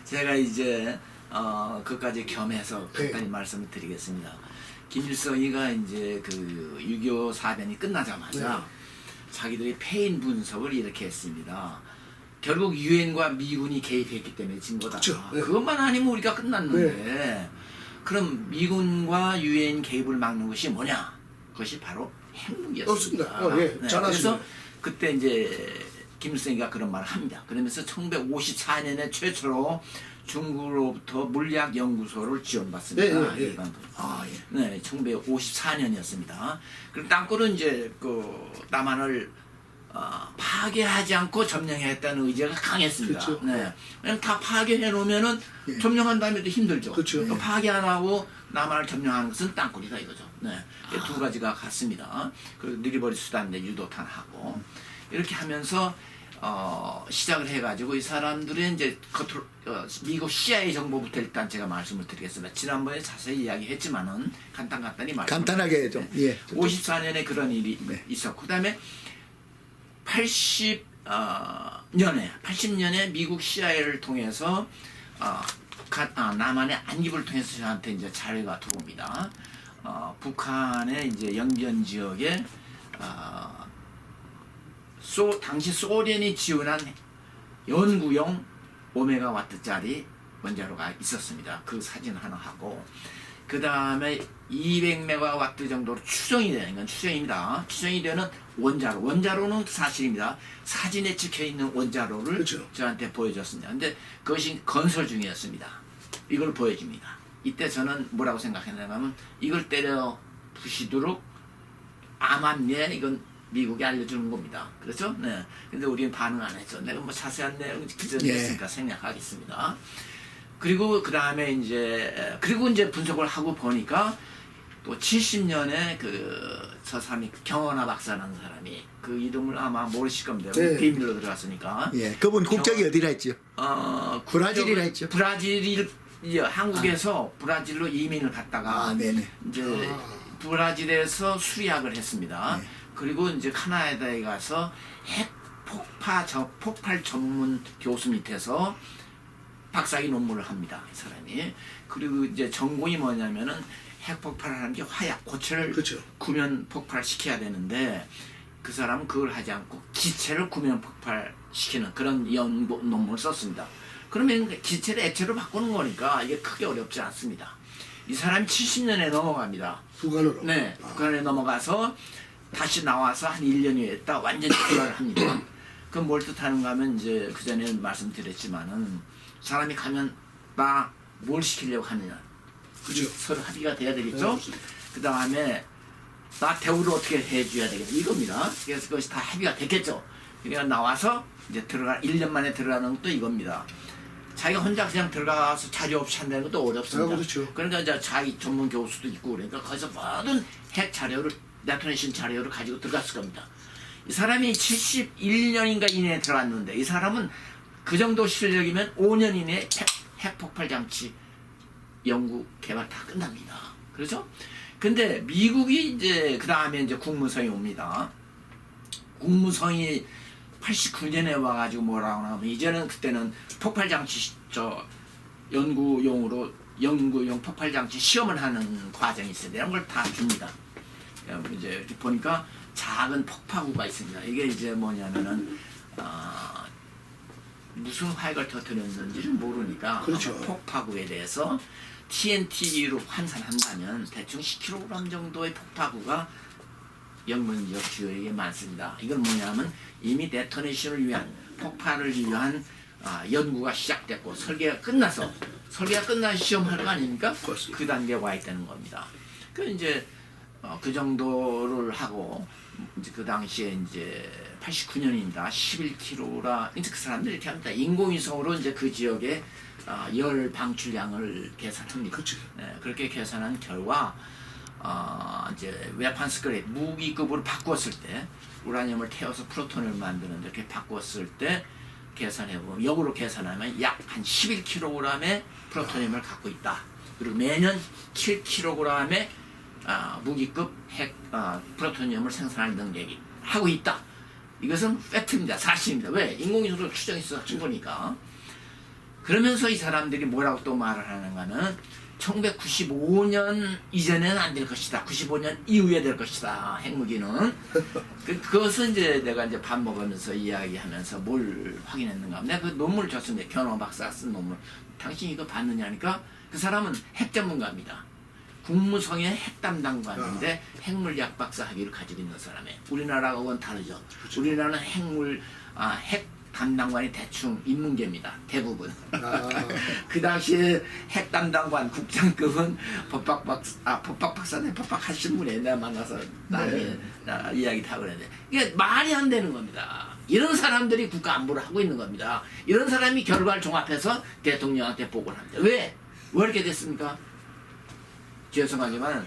제가 이제 그까지 겸해서 간단히 말씀을 드리겠습니다. 김일성이가 이제 그 6.25 사변이 끝나자마자 자기들이 패인 분석을 이렇게 했습니다. 결국 유엔과 미군이 개입했기 때문에 진 거다. 그렇죠. 그것만 아니면 우리가 끝났는데 그럼 미군과 유엔 개입을 막는 것이 뭐냐? 그것이 바로 핵무기였습니다. 그래서 그때 이제 김일성이가 그런 말을 합니다. 그러면서 1954년에 최초로 중국으로부터 물리학연구소를 지원받습니다. 네, 1954년이었습니다. 그리고 땅굴은 이제 그 남한을 파괴하지 않고 점령했다는 의지가 강했습니다. 그렇죠. 네. 왜냐면 다 파괴해 놓으면은 점령한 다음에도 힘들죠. 그렇죠. 또 파괴 안 하고 남한을 점령하는 것은 땅굴이다 이거죠. 네. 두 가지가 같습니다. 그리고 느리버리 수단 내 유도탄하고 이렇게 하면서 시작을 해가지고 이 사람들은 이제 겉으로 미국 CIA 정보부터 일단 제가 말씀을 드리겠습니다. 지난번에 자세히 이야기했지만은 간단히 간단하게 좀. 예. 54년에 그런 일이 있었고, 그다음에 80년에 미국 CIA를 통해서 남한의 안입을 통해서 저한테 이제 자료가 들어옵니다. 북한의 이제 영변 지역에 당시 소련이 지원한 연구용 5메가와트짜리 원자로가 있었습니다. 그 사진 하나 하고, 그 다음에 200메가와트 정도로 추정이 되는 건 추정입니다. 추정이 되는 원자로는 사실입니다. 사진에 찍혀 있는 원자로를 저한테 보여줬습니다. 근데 그것이 건설 중이었습니다. 이걸 보여줍니다. 이때 저는 뭐라고 생각했냐면 이걸 때려 부시도록 암암리에 이건 미국이 알려주는 겁니다. 그렇죠? 네. 근데 우리는 반응 안 했죠. 내가 뭐 자세한 내용 그 전에 했으니까 생략하겠습니다. 그리고 그 다음에 이제 분석을 하고 보니까 또 70년에 저 사람이 경원아 박사라는 사람이 그 이름을 아마 모르실 겁니다. 비밀로 들어갔으니까. 예. 그분 국적이 어디라 했죠? 브라질이라 했죠. 한국에서 브라질로 이민을 갔다가 이제 브라질에서 수리학을 했습니다. 그리고 이제 카나다에 가서 폭발 전문 교수 밑에서 박사학위 논문을 합니다. 이 사람이. 그리고 이제 전공이 뭐냐면은 핵폭발을 하는 게 화약, 고체를 구면 폭발시켜야 되는데 그 사람은 그걸 하지 않고 기체를 구면 폭발시키는 그런 연구 논문을 썼습니다. 그러면 기체를 액체로 바꾸는 거니까 이게 크게 어렵지 않습니다. 이 사람이 70년에 넘어갑니다. 북한으로? 네, 북한에 넘어가서 다시 나와서 한 1년 후에 있다 완전히 개발을 합니다. 그럼 뭘 뜻하는가 하면 이제 그 전에 말씀드렸지만은 사람이 가면 나 뭘 시키려고 하느냐. 서로 합의가 돼야 되겠죠? 그 다음에 나 대우를 어떻게 해줘야 되겠냐. 이겁니다. 그래서 그것이 다 합의가 됐겠죠. 그러니까 나와서 이제 1년 만에 들어가는 것도 이겁니다. 자기가 혼자 그냥 들어가서 자료 없이 한다는 것도 어렵습니다. 그러니까 이제 자기 전문 교수도 있고 그러니까 거기서 모든 핵 자료를 데토네이션 자료를 가지고 들어갔을 겁니다. 이 사람이 71년인가 이내에 들어갔는데 이 사람은 그 정도 실력이면 5년 이내에 핵폭발 장치 연구 개발 다 끝납니다. 그렇죠? 근데 미국이 이제 그 다음에 이제 국무성이 옵니다. 국무성이 89년에 와가지고 뭐라고 하면 이제는 그때는 폭발 장치 연구용 폭발 장치 시험을 하는 과정이 있어요. 이런 걸 다 줍니다. 이제 보니까 작은 폭파구가 있습니다. 이게 이제 뭐냐면은 무슨 화약을 터뜨렸는지를 모르니까 폭파구에 대해서 TNT로 환산한다면 대충 10kg 정도의 폭파구가 영문지역 주요에 많습니다. 이건 뭐냐면 이미 데토네이션을 위한 폭발을 위한 연구가 시작됐고 설계가 끝나서 시험할 거 아닙니까? 그 단계에 와 있다는 겁니다. 그 이제 그 정도를 하고 이제 그 당시에 이제 89년입니다. 11kg라 이제 그 사람들이 이렇게 합니다. 인공위성으로 이제 그 지역에 열 방출량을 계산합니다. 네, 그렇게 계산한 결과 이제 웨펀스 그레이드 무기급으로 바꿨을 때 우라늄을 태워서 프로톤을 만드는 이렇게 바꿨을 때 계산해보면 역으로 계산하면 약 한 11kg의 프로토늄을 갖고 있다. 그리고 매년 7kg의 무기급 핵 프로토늄을 생산할 능력이 하고 있다. 이것은 팩트입니다. 사실입니다. 왜? 인공위성으로 추정해서 준 거니까. 그러면서 이 사람들이 뭐라고 또 말을 하는가는 1995년 이전에는 안 될 것이다. 95년 이후에 될 것이다. 핵무기는. 그것은 이제 내가 이제 밥 먹으면서 이야기하면서 뭘 확인했는가 하면 내가 그 논문을 줬습니다. 변호 박사가 쓴 논문. 당신 이거 봤느냐니까 그 사람은 핵 전문가입니다. 국무성의 핵 담당관인데 핵물리학 박사 학위를 가지고 있는 사람이에요. 우리나라하고는 다르죠. 그렇죠. 우리나라는 핵 담당관이 대충 인문계입니다. 대부분. 그 당시에 핵 담당관 국장급은 법학 박사네 법학 하신 분이에요. 내가 만나서 나중에 이야기 다 그랬는데 이게 말이 안 되는 겁니다. 이런 사람들이 국가 안보를 하고 있는 겁니다. 이런 사람이 결과를 종합해서 대통령한테 보고를 합니다. 왜? 왜 이렇게 됐습니까? 죄송하지만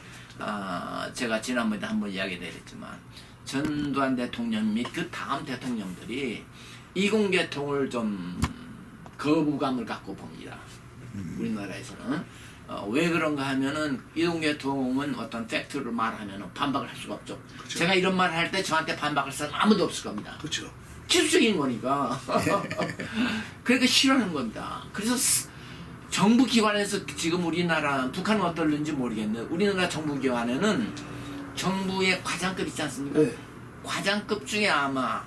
제가 지난번에 한번 이야기 드렸지만 전두환 대통령 및 그 다음 대통령들이 이공계통을 좀 거부감을 갖고 봅니다. 우리나라에서는 왜 그런가 하면은 이공계통은 어떤 팩트를 말하면 반박을 할 수가 없죠. 그렇죠. 제가 이런 말을 할 때 저한테 반박할 사람 아무도 없을 겁니다. 그렇죠. 기술적인 거니까. 그러니까 싫어하는 겁니다. 그래서 정부 기관에서 지금 우리나라 북한은 어떨는지 모르겠는데 우리나라 정부 기관에는 정부의 과장급 있지 않습니까? 네. 과장급 중에 아마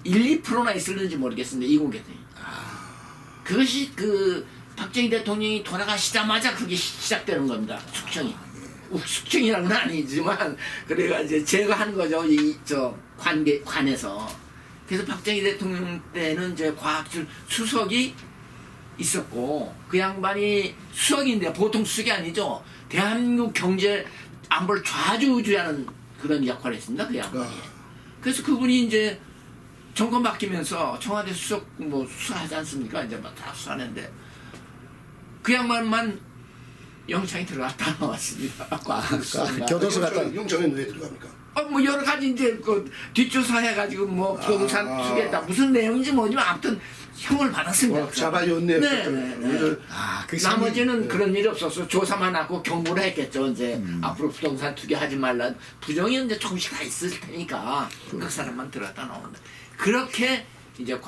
1, 2%나 있을는지 모르겠습니다. 이공계통이. 그것이 그 박정희 대통령이 돌아가시자마자 그게 시작되는 겁니다. 숙청이. 숙청이라는 건 아니지만 그래가 이제 제거한 거죠. 저 관에서. 그래서 박정희 대통령 때는 이제 과학실 수석이 있었고 그 양반이 수석인데 보통 수석이 아니죠. 대한민국 경제 안보를 좌지우지하는 그런 역할을 했습니다. 그 양반이. 그래서 그분이 이제 정권 바뀌면서 청와대 수석 뭐 수사하지 않습니까? 이제 막 다 수사하는데 그 양반만 영창이 들어갔다 나왔습니다. 교도소 갔다. 영장에는 왜 들어갑니까? 뭐 여러 가지 이제 그 뒷조사 해가지고 뭐 부동산 투기했다 무슨 내용인지 뭐지만 아무튼 형을 받았습니다. 잡아줬네요. 네. 나머지는 그런 일이 없었어. 조사만 하고 경고를 했겠죠. 이제 앞으로 부동산 투기하지 말라. 부정이 이제 조금씩 다 있을 테니까 그 사람만 들어갔다 나온다. 그렇게 이제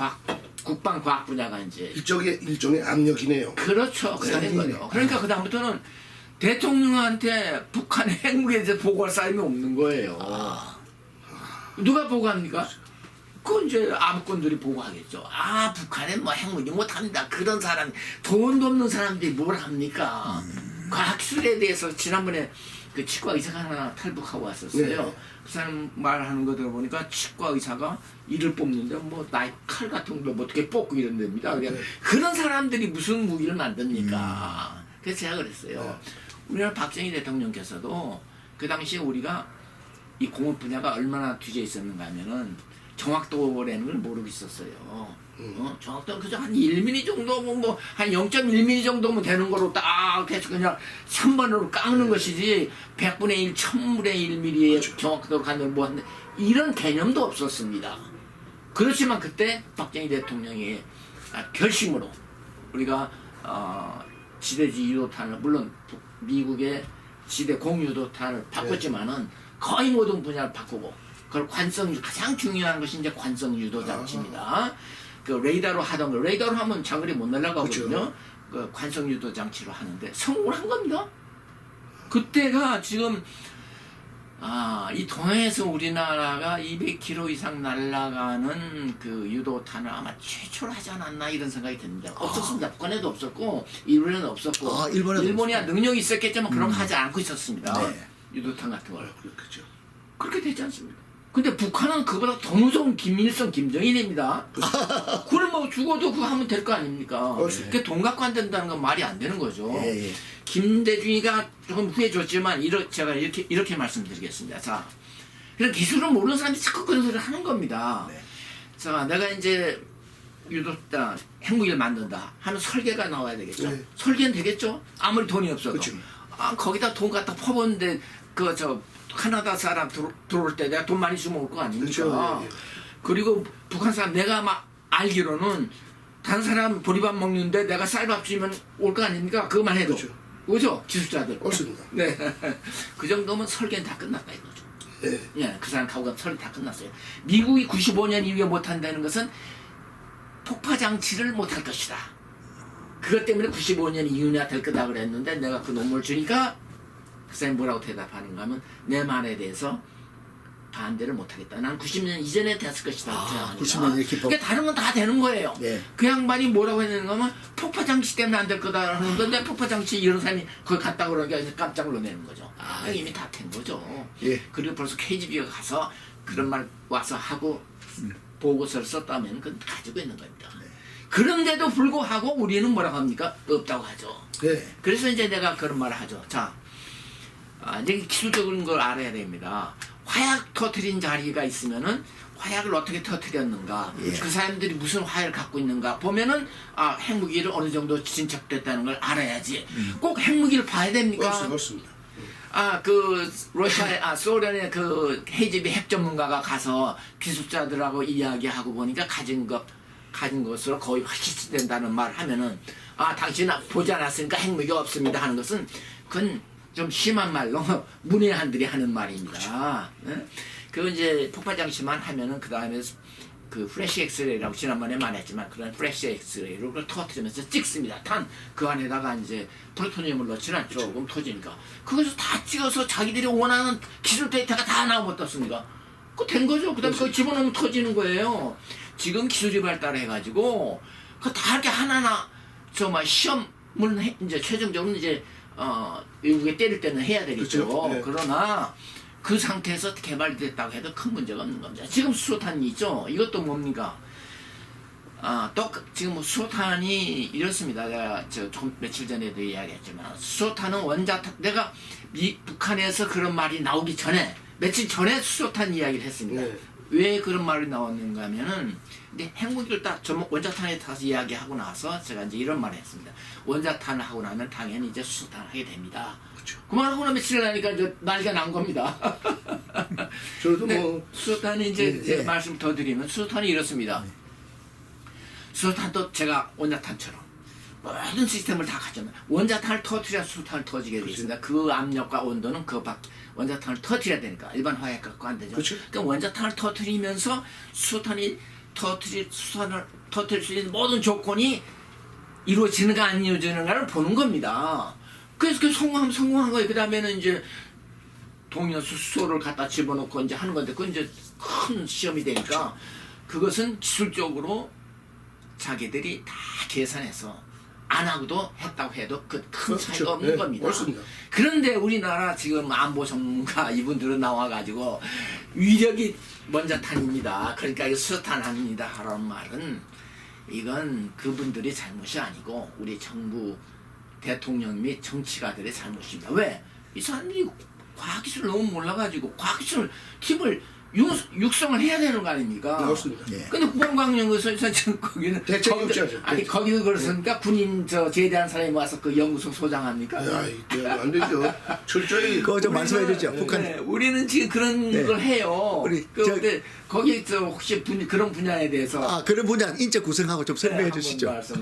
국방 과학 분야가 이제 일종의 압력이네요. 그렇죠. 그런 거죠. 그러니까 그 다음부터는 대통령한테 북한의 핵무기에 대해서 보고할 사람이 없는 거예요. 누가 보고합니까? 그건 이제 아무건들이 보고하겠죠. 북한은 뭐 핵무기 못합니다. 그런 사람, 돈도 없는 사람들이 뭘 합니까? 과학기술에 대해서 지난번에 그 치과 의사가 하나 탈북하고 왔었어요. 네. 그 사람 말하는 거 들어보니까 치과 의사가 이를 뽑는데 뭐 나이 칼 같은 거 뭐 어떻게 뽑고 이런 데입니다. 네. 그런 사람들이 무슨 무기를 만듭니까? 그래서 제가 그랬어요. 우리나라 박정희 대통령께서도 그 당시에 우리가 이 공업 분야가 얼마나 뒤져 있었는가 하면은 정확도라는 걸 모르고 있었어요. 정확도는 그저 한 1mm 정도, 뭐 한 0.1mm 정도면 되는 거로 딱 해서 그냥 3번으로 깎는 것이지 100분의 1, 1000분의 1mm의 그렇죠. 정확도로 가는 뭐 이런 개념도 없었습니다. 그렇지만 그때 박정희 대통령이 결심으로 우리가 지대지 유도탄을 물론 미국의 지대 공유도탄을 바꿨지만은 거의 모든 분야를 바꾸고 그걸 가장 중요한 것이 이제 관성 유도 장치입니다. 그 레이더로 하던 거 레이더로 하면 장거리 못 날아가거든요. 그렇죠. 그 관성 유도 장치로 하는데 성공을 한 겁니다. 그때가 지금 이 동해에서 우리나라가 200km 이상 날아가는 그 유도탄을 아마 최초로 하지 않았나 이런 생각이 듭니다. 없었습니다. 북한에도 없었고 일본에도 없었고 일본이야 능력이 있었겠지만 그런 거 하지 않고 있었습니다. 네. 유도탄 같은 걸. 그렇죠. 그렇게 되지 않습니까? 근데 북한은 그보다 더 무서운 김일성, 김정일입니다. 그걸 뭐 죽어도 그거 하면 될 거 아닙니까? 그게 돈 갖고 안 된다는 건 말이 안 되는 거죠. 김대중이가 조금 후해줬지만 제가 이렇게 말씀드리겠습니다. 자, 그런 기술을 모르는 사람이 자꾸 그런 소리를 하는 겁니다. 자, 내가 이제 핵무기를 만든다 하는 설계가 나와야 되겠죠. 설계는 되겠죠. 아무리 돈이 없어도. 그렇죠. 거기다 돈 갖다 퍼붓는데 캐나다 사람 들어올 때 내가 돈 많이 주면 올 거 아닙니까? 그렇죠. 그리고 북한 사람 내가 막 알기로는 다른 사람 보리밥 먹는데 내가 쌀밥 주면 올 거 아닙니까? 그것만 해도. 그렇죠. 그죠? 기술자들. 맞습니다. 네. 그 정도면 설계는 다 끝났다 이거죠. 네. 예, 그 사람 가고 설계 다 끝났어요. 미국이 95년 이후에 못한다는 것은 폭파장치를 못할 것이다. 그것 때문에 95년 이윤회가 될 거다 그랬는데 내가 그 논문을 주니까 그 사람이 뭐라고 대답하는가 하면 내 말에 대해서 반대를 못하겠다. 난 90년 이전에 됐을 것이다. 아, 90년의 기법. 그러니까 다른 건 다 되는 거예요. 네. 그 양반이 뭐라고 했는가 하면 폭파장치 때문에 안 될 거다 하는데 내 폭파장치 이런 사람이 거기 갔다 그러니까 깜짝 놀라는 거죠. 아, 이미 다 된 거죠. 예. 그리고 벌써 KGB가 가서 그런 말 와서 하고 보고서를 썼다면 그건 가지고 있는 겁니다. 네. 그런데도 불구하고 우리는 뭐라고 합니까? 없다고 하죠. 네. 그래서 이제 내가 그런 말을 하죠. 자, 이제 기술적인 걸 알아야 됩니다. 화약 터트린 자리가 있으면은 화약을 어떻게 터트렸는가, 예. 그 사람들이 무슨 화약을 갖고 있는가 보면은 핵무기를 어느 정도 진척됐다는 걸 알아야지. 꼭 핵무기를 봐야 됩니까? 그렇습니다. 그 러시아, 소련의 그 KGB 핵 전문가가 가서 기술자들하고 이야기하고 보니까 가진 것으로 거의 확실시된다는 말을 하면은 당신은 보지 않았으니까 핵무기가 없습니다 하는 것은 그건 좀 심한 말로 문외한들이 하는 말입니다. 예? 그 이제 폭발장치만 하면은 그 다음에 그 플래시 엑스레이라고 지난번에 말했지만 그런 플래시 엑스레이로 그걸 터뜨리면서 찍습니다. 단 그 안에다가 이제 플루토늄을 넣지는 조금 터지니까 그것을 다 찍어서 자기들이 원하는 기술 데이터가 다 나오면 어떻습니까? 그거 된 거죠. 그 다음에 그거 집어넣으면 터지는 거예요. 지금 기술이 발달해가지고 그거 다 이렇게 하나하나 정말 시험을 이제 최종적으로 이제 외국에 때릴 때는 해야 되겠죠. 그렇죠. 네. 그러나 그 상태에서 개발됐다고 해도 큰 문제가 없는 겁니다. 지금 수소탄이 있죠. 이것도 뭡니까? 또 지금 수소탄이 이렇습니다. 내가 좀 며칠 전에도 이야기했지만 수소탄은 원자탄 내가 북한에서 그런 말이 나오기 전에 며칠 전에 수소탄 이야기를 했습니다. 네. 왜 그런 말이 나왔는가 하면은 근데 핵무기를 딱 원자탄에 타서 이야기하고 나서 제가 이제 이런 말을 했습니다. 원자탄을 하고 나면 당연히 이제 수소탄을 하게 됩니다. 그렇죠. 그만하고 나면 며칠 나니까 이제 난리가 난 겁니다. 저도 네, 뭐 수소탄이 이제 예, 예. 말씀 더 드리면 수소탄이 이렇습니다. 수소탄도 제가 원자탄처럼 모든 시스템을 다 갖잖아요. 원자탄을 터뜨려야 수소탄을 터지게 되어 있습니다. 그 압력과 온도는 그 밖 원자탄을 터뜨려야 되니까 일반 화약 갖고 안 되죠. 그렇죠. 그러니까 원자탄을 터뜨리면서 수소탄을 터뜨릴 수 있는 모든 조건이 이루어지는가 안 이루어지는가를 보는 겁니다. 그래서 그 성공한 거예요. 그 다음에는 이제 동위원수 수소를 갖다 집어넣고 이제 하는 건데 그건 이제 큰 시험이 되니까 그것은 기술적으로 자기들이 다 계산해서 안 하고도 했다고 해도 그 큰 차이가 그렇죠. 없는 네, 겁니다. 맞습니다. 그런데 우리나라 지금 안보 전문가 이분들은 나와가지고 위력이 원자탄입니다. 그러니까 이거 수소탄 아닙니다. 하라는 말은 이건 그분들이 잘못이 아니고 우리 정부 대통령 및 정치가들의 잘못입니다. 왜? 이 사람들이 과학기술을 너무 몰라가지고 과학기술 팀을 육성을 해야 되는 거 아닙니까? 네, 맞습니다. 예. 근데 국방광연구소에서 거기는 대책이 없지 않죠. 아니 거기서 그렇습니까? 군인 제대한 사람이 와서 그 연구소 소장합니까? 안 되죠. 철저히 그거 좀 말씀해 주죠. 네, 북한. 우리는 지금 그런 네. 걸 해요. 우리 근데 거기 혹시 그런 분야에 대해서 그런 분야 인적 구성하고 좀 설명해 네, 한번 주시죠. 말씀.